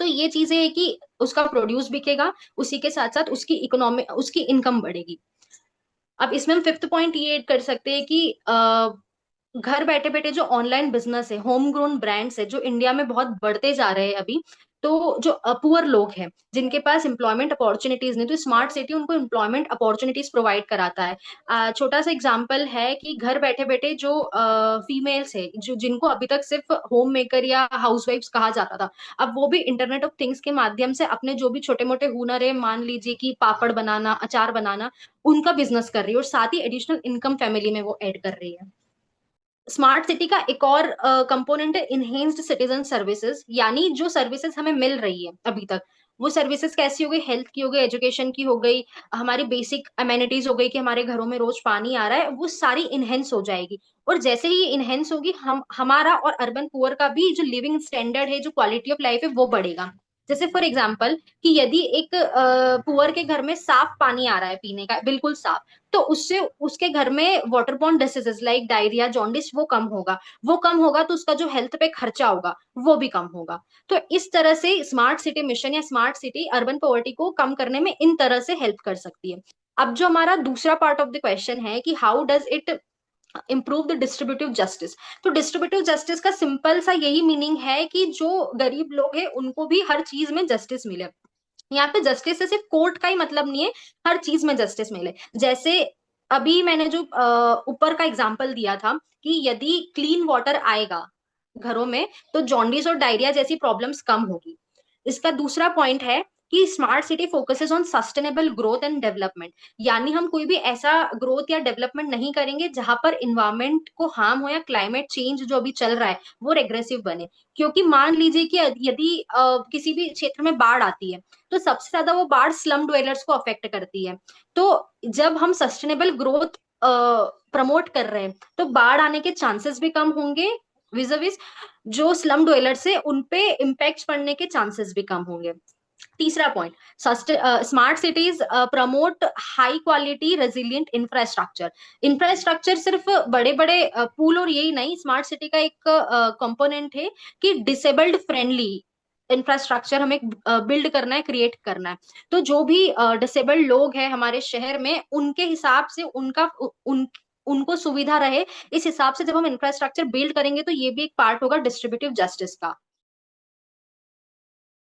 तो ये चीजें है कि उसका प्रोड्यूस बिकेगा, उसी के साथ साथ उसकी इकोनॉमी, उसकी इनकम बढ़ेगी। अब इसमें हम फिफ्थ पॉइंट ये ऐड कर सकते हैं कि घर बैठे बैठे जो ऑनलाइन बिजनेस है, होम ग्रोन ब्रांड्स है, जो इंडिया में बहुत बढ़ते जा रहे हैं अभी। तो जो पुअर लोग हैं, जिनके पास एम्प्लॉयमेंट अपॉर्चुनिटीज नहीं, तो स्मार्ट सिटी उनको एम्प्लॉयमेंट अपॉर्चुनिटीज प्रोवाइड कराता है। छोटा सा एग्जांपल है कि घर बैठे बैठे जो फीमेल्स है, जो जिनको अभी तक सिर्फ होम मेकर या हाउसवाइफ्स कहा जाता था, अब वो भी इंटरनेट ऑफ थिंग्स के माध्यम से अपने जो भी छोटे मोटे हुनर है, मान लीजिए कि पापड़ बनाना, अचार बनाना, उनका बिजनेस कर रही है, और साथ ही एडिशनल इनकम फैमिली में वो ऐड कर रही है। स्मार्ट सिटी का एक और कंपोनेंट है इनहेंस्ड सिटीजन सर्विसेज, यानी जो सर्विसेज हमें मिल रही है अभी तक, वो सर्विसेज कैसी हो गई, हेल्थ की हो गई, एजुकेशन की हो गई, हमारी बेसिक अमेनिटीज हो गई कि हमारे घरों में रोज पानी आ रहा है, वो सारी इनहेंस हो जाएगी। और जैसे ही इनहेंस होगी, हम हमारा और अर्बन पुअर का भी जो लिविंग स्टैंडर्ड है, जो क्वालिटी ऑफ लाइफ है, वो बढ़ेगा। जैसे फॉर एग्जाम्पल कि यदि एक पुअर के घर में साफ पानी आ रहा है पीने का, बिल्कुल साफ, तो उससे उसके घर में water borne diseases like diarrhoea, jaundice, वो कम होगा। वो कम होगा तो उसका जो हेल्थ पे खर्चा होगा, वो भी कम होगा। तो इस तरह से स्मार्ट सिटी मिशन या स्मार्ट सिटी अर्बन पॉवर्टी को कम करने में इन तरह से हेल्प कर सकती है। अब जो हमारा दूसरा पार्ट ऑफ द क्वेश्चन है कि how does it improve the distributive justice, तो डिस्ट्रीब्यूटिव जस्टिस का सिंपल सा यही मीनिंग है कि जो गरीब लोग हैं उनको भी हर चीज में जस्टिस मिले। यहाँ पे जस्टिस से सिर्फ कोर्ट का ही मतलब नहीं है, हर चीज में जस्टिस मिले। जैसे अभी मैंने जो ऊपर का एग्जांपल दिया था कि यदि क्लीन वाटर आएगा घरों में, तो जॉन्डिस और डायरिया जैसी प्रॉब्लम्स कम होगी। इसका दूसरा पॉइंट है कि smart city focuses on sustainable growth and development, यानी हम कोई भी ऐसा ग्रोथ या डेवलपमेंट नहीं करेंगे जहां पर इन्वायरमेंट को हार्म हो, या क्लाइमेट चेंज जो अभी चल रहा है वो रेग्रेसिव बने। क्योंकि मान लीजिए कि यदि किसी भी क्षेत्र में बाढ़ आती है, तो सबसे ज्यादा वो बाढ़ स्लम ड्वेलर्स को अफेक्ट करती है। तो जब हम सस्टेनेबल ग्रोथ प्रमोट कर रहे हैं, तो बाढ़ आने के चांसेस भी कम होंगे, विजविस जो स्लम ड्वेलर्स है उन पे इम्पैक्ट पड़ने के चांसेस भी कम होंगे। तीसरा point, smart cities promote high quality resilient infrastructure. Infrastructure सिर्फ बड़े बड़े पुल और यही नहीं, स्मार्ट सिटी का एक कंपोनेंट है कि डिसेबल्ड फ्रेंडली इंफ्रास्ट्रक्चर हमें बिल्ड करना है, क्रिएट करना है। तो जो भी डिसेबल्ड लोग हैं हमारे शहर में, उनके हिसाब से उनको सुविधा रहे, इस हिसाब से जब हम इंफ्रास्ट्रक्चर बिल्ड करेंगे, तो ये भी एक पार्ट होगा डिस्ट्रीब्यूटिव जस्टिस का।